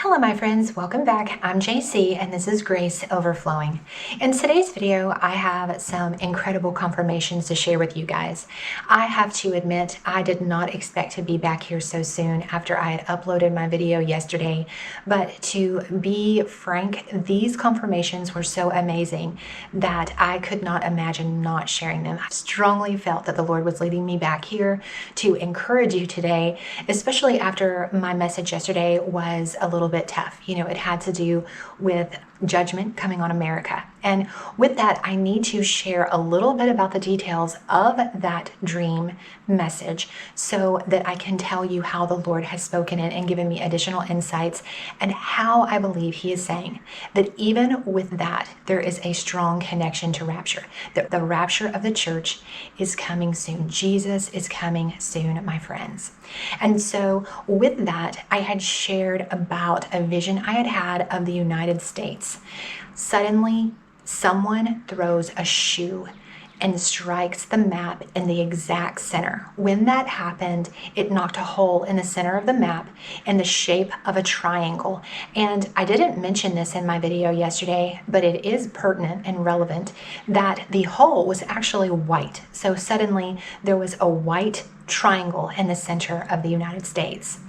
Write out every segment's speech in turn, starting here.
Hello my friends, welcome back. I'm JC and this is Grace Overflowing. In today's video, I have some incredible confirmations to share with you guys. I have to admit, I did not expect to be back here so soon after I had uploaded my video yesterday, but to be frank, these confirmations were so amazing that I could not imagine not sharing them. I strongly felt that the Lord was leading me back here to encourage you today, especially after my message yesterday was a little bit tough. You know, it had to do with judgment coming on America. And with that, I need to share a little bit about the details of that dream message so that I can tell you how the Lord has spoken it and given me additional insights and how I believe He is saying that even with that, there is a strong connection to rapture. That the rapture of the church is coming soon. Jesus is coming soon, my friends. And so with that, I had shared about a vision I had of the United States. Suddenly, someone throws a shoe and strikes the map in the exact center. When that happened, it knocked a hole in the center of the map in the shape of a triangle. And I didn't mention this in my video yesterday, but it is pertinent and relevant that the hole was actually white. So suddenly there was a white triangle in the center of the United States.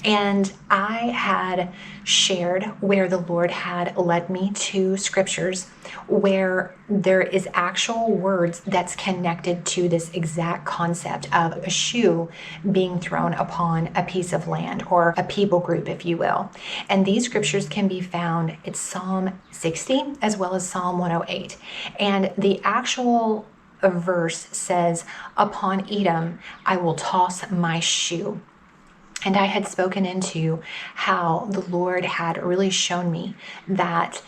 And I had shared where the Lord had led me to scriptures where there is actual words that's connected to this exact concept of a shoe being thrown upon a piece of land or a people group, if you will. And these scriptures can be found, it's Psalm 60 as well as Psalm 108. And the actual verse says, "Upon Edom, I will toss my shoe." And I had spoken into how the Lord had really shown me that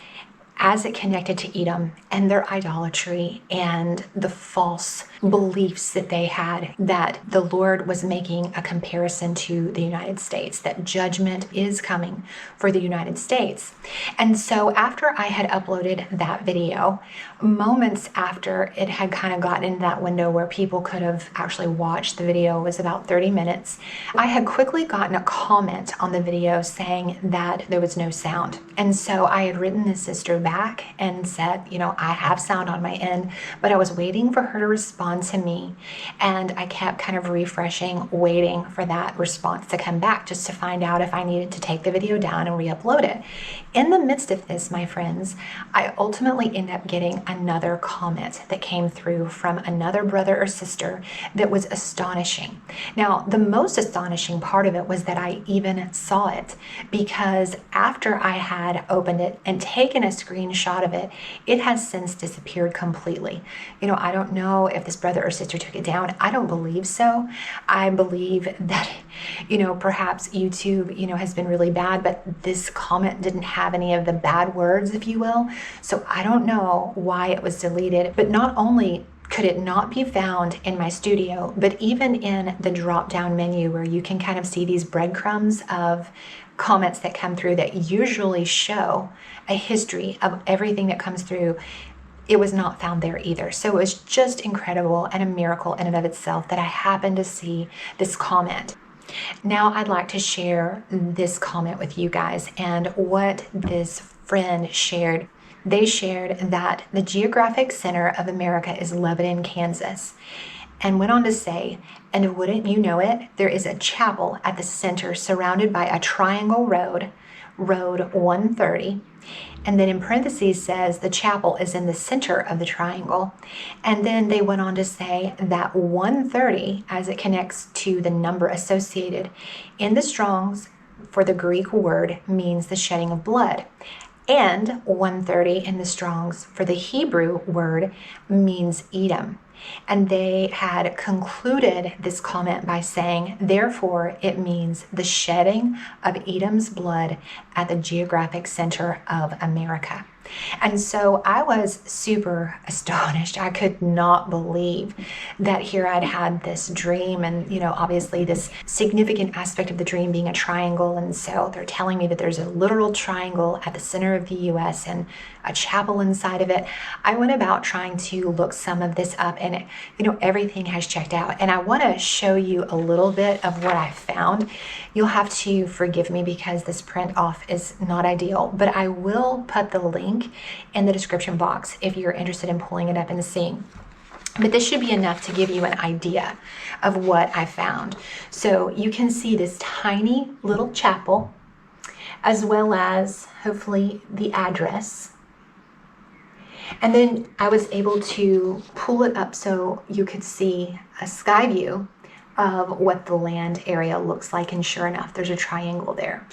as it connected to Edom and their idolatry and the false beliefs that they had, that the Lord was making a comparison to the United States, that judgment is coming for the United States. And so after I had uploaded that video, moments after it had kind of gotten into that window where people could have actually watched the video, it was about 30 minutes, I had quickly gotten a comment on the video saying that there was no sound. And so I had written this sister back and said, you know, I have sound on my end, but I was waiting for her to respond to me. And I kept kind of refreshing, waiting for that response to come back just to find out if I needed to take the video down and re-upload it. In the midst of this, my friends, I ultimately ended up getting another comment that came through from another brother or sister that was astonishing. Now, the most astonishing part of it was that I even saw it, because after I had opened it and taken a screenshot of it, it has since disappeared completely. You know, I don't know if this brother or sister took it down. I don't believe so. I believe that, you know, perhaps YouTube, you know, has been really bad, but this comment didn't have any of the bad words, if you will. So I don't know why it was deleted, but not only could it not be found in my studio, but even in the drop-down menu where you can kind of see these breadcrumbs of comments that come through that usually show a history of everything that comes through, it was not found there either. So it was just incredible and a miracle in and of itself that I happened to see this comment. Now I'd like to share this comment with you guys and what this friend shared. They shared that the geographic center of America is Lebanon, Kansas, and went on to say, and wouldn't you know it, there is a chapel at the center surrounded by a triangle road, Road 130. And then in parentheses says the chapel is in the center of the triangle. And then they went on to say that 130, as it connects to the number associated in the Strong's for the Greek word, means the shedding of blood. And 130 in the Strong's for the Hebrew word means Edom. And they had concluded this comment by saying, therefore, it means the shedding of Edom's blood at the geographic center of America. And so I was super astonished. I could not believe that here I'd had this dream, and obviously this significant aspect of the dream being a triangle. And so they're telling me that there's a literal triangle at the center of the US and a chapel inside of it. I went about trying to look some of this up, and everything has checked out. And I want to show you a little bit of what I found. You'll have to forgive me because this print off is not ideal, but I will put the link in the description box if you're interested in pulling it up and seeing. But this should be enough to give you an idea of what I found. So you can see this tiny little chapel, as well as hopefully the address. And then I was able to pull it up so you could see a sky view of what the land area looks like. And sure enough, there's a triangle there.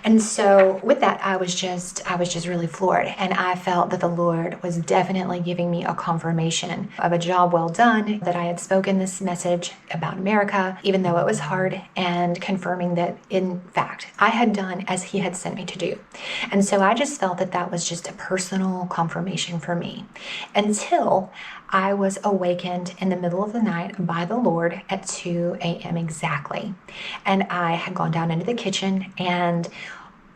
And so with that, I was just really floored. And I felt that the Lord was definitely giving me a confirmation of a job well done, that I had spoken this message about America, even though it was hard, and confirming that, in fact, I had done as He had sent me to do. And so I just felt that that was just a personal confirmation for me, until I was awakened in the middle of the night by the Lord at 2 a.m. exactly. And I had gone down into the kitchen and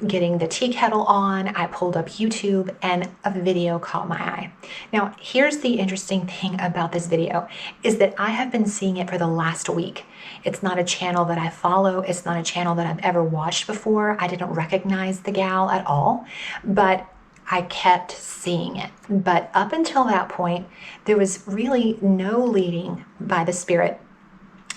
getting the tea kettle on, I pulled up YouTube and a video caught my eye. Now, here's the interesting thing about this video is that I have been seeing it for the last week. It's not a channel that I follow. It's not a channel that I've ever watched before. I didn't recognize the gal at all, but I kept seeing it. But up until that point, there was really no leading by the Spirit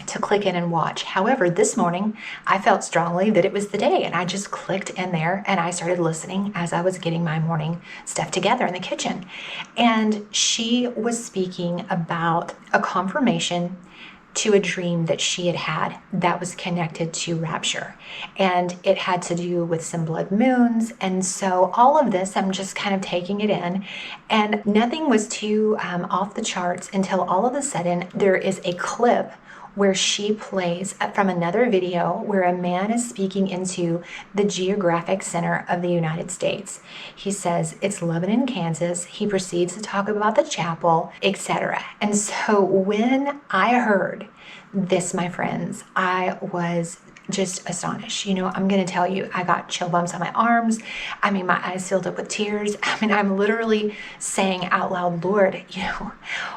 to click in and watch. However, this morning, I felt strongly that it was the day, and I just clicked in there and I started listening as I was getting my morning stuff together in the kitchen. And she was speaking about a confirmation to a dream that she had had that was connected to rapture. And it had to do with some blood moons. And so all of this, I'm just kind of taking it in. And nothing was too off the charts until all of a sudden there is a clip where she plays from another video where a man is speaking into the geographic center of the United States. He says it's Lebanon, Kansas. He proceeds to talk about the chapel, etc. And so when I heard this, my friends, I was just astonished. I'm going to tell you, I got chill bumps on my arms. I mean, my eyes filled up with tears. I mean, I'm literally saying out loud, Lord,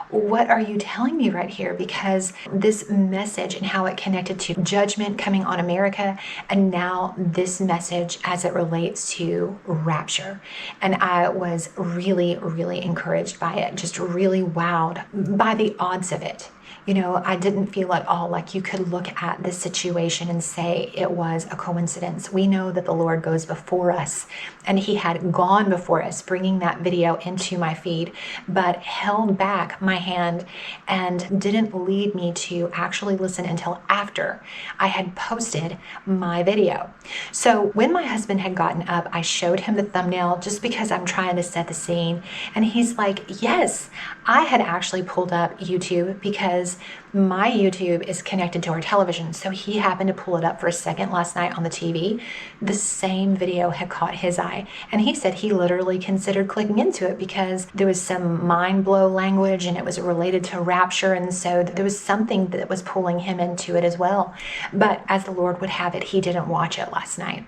what are you telling me right here? Because this message and how it connected to judgment coming on America, and now this message as it relates to rapture. And I was really, really encouraged by it, just really wowed by the odds of it. I didn't feel at all like you could look at this situation and say it was a coincidence. We know that the Lord goes before us, and He had gone before us, bringing that video into my feed, but held back my hand and didn't lead me to actually listen until after I had posted my video. So when my husband had gotten up, I showed him the thumbnail just because I'm trying to set the scene. And he's like, yes, I had actually pulled up YouTube because my YouTube is connected to our television. So he happened to pull it up for a second last night on the TV. The same video had caught his eye. And he said he literally considered clicking into it because there was some mind blow language and it was related to rapture. And so there was something that was pulling him into it as well. But as the Lord would have it, he didn't watch it last night.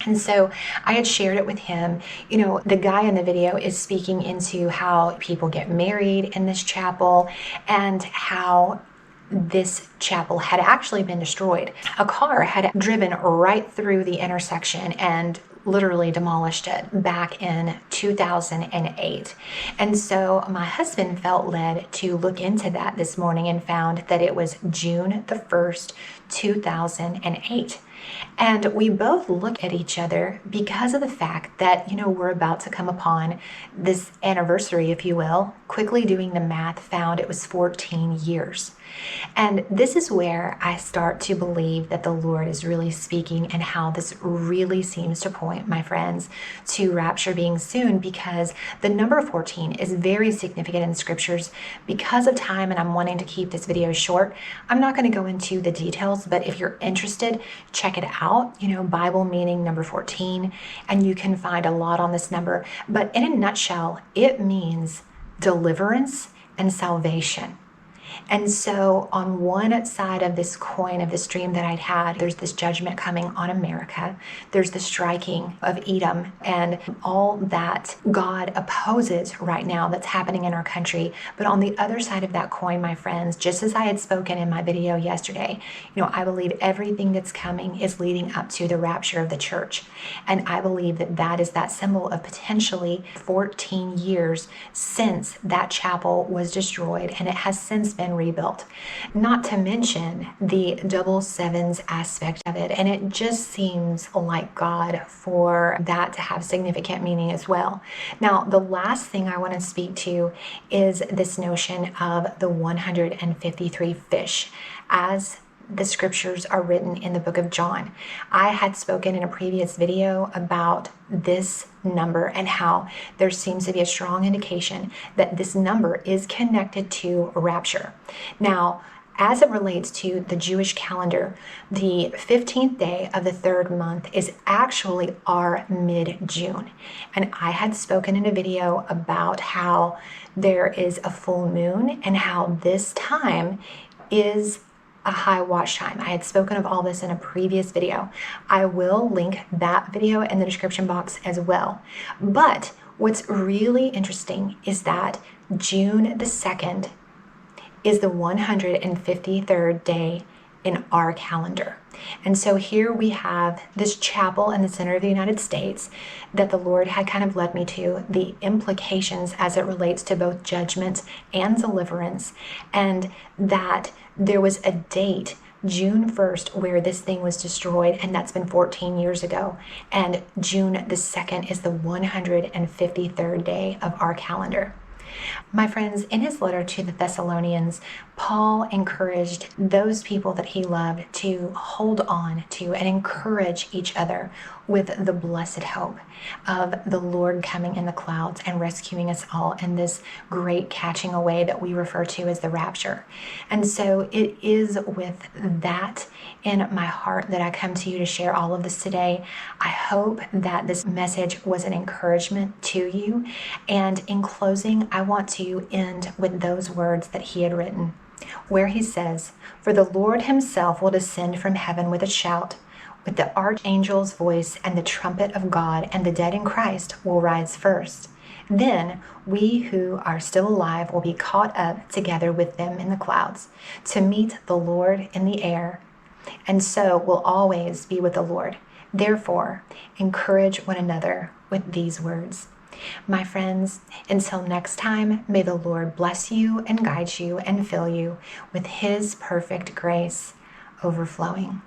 And so I had shared it with him. The guy in the video is speaking into how people get married in this chapel and how this chapel had actually been destroyed. A car had driven right through the intersection and literally demolished it back in 2008. And so my husband felt led to look into that this morning and found that it was June the 1st, 2008. And we both look at each other because of the fact that, we're about to come upon this anniversary, if you will. Quickly doing the math, found it was 14 years. And this is where I start to believe that the Lord is really speaking, and how this really seems to point, my friends, to rapture being soon, because the number 14 is very significant in scriptures. Because of time, and I'm wanting to keep this video short, I'm not going to go into the details, but if you're interested, check check it out, Bible meaning number 14, and you can find a lot on this number. But in a nutshell, it means deliverance and salvation. And so on one side of this coin, of this dream that I'd had, there's this judgment coming on America. There's the striking of Edom and all that God opposes right now that's happening in our country. But on the other side of that coin, my friends, just as I had spoken in my video yesterday, I believe everything that's coming is leading up to the rapture of the church. And I believe that that is that symbol of potentially 14 years since that chapel was destroyed, and it has since been rebuilt. Not to mention the double sevens aspect of it. And it just seems like God for that to have significant meaning as well. Now, the last thing I want to speak to is this notion of the 153 fish as the scriptures are written in the book of John. I had spoken in a previous video about this number and how there seems to be a strong indication that this number is connected to rapture. Now, as it relates to the Jewish calendar, the 15th day of the third month is actually our mid-June. And I had spoken in a video about how there is a full moon and how this time is a high watch time. I had spoken of all this in a previous video. I will link that video in the description box as well. But what's really interesting is that June the 2nd is the 153rd day in our calendar. And so here we have this chapel in the center of the United States that the Lord had kind of led me to, the implications as it relates to both judgment and deliverance, and that there was a date, June 1st, where this thing was destroyed, and that's been 14 years ago. And June the 2nd is the 153rd day of our calendar. My friends, in his letter to the Thessalonians, Paul encouraged those people that he loved to hold on to and encourage each other with the blessed hope of the Lord coming in the clouds and rescuing us all in this great catching away that we refer to as the rapture. And so it is with that in my heart that I come to you to share all of this today. I hope that this message was an encouragement to you. And in closing, I want to end with those words that he had written, where he says, "For the Lord himself will descend from heaven with a shout, with the archangel's voice and the trumpet of God, and the dead in Christ will rise first. Then we who are still alive will be caught up together with them in the clouds to meet the Lord in the air, and so will always be with the Lord. Therefore, encourage one another with these words." My friends, until next time, may the Lord bless you and guide you and fill you with his perfect grace overflowing.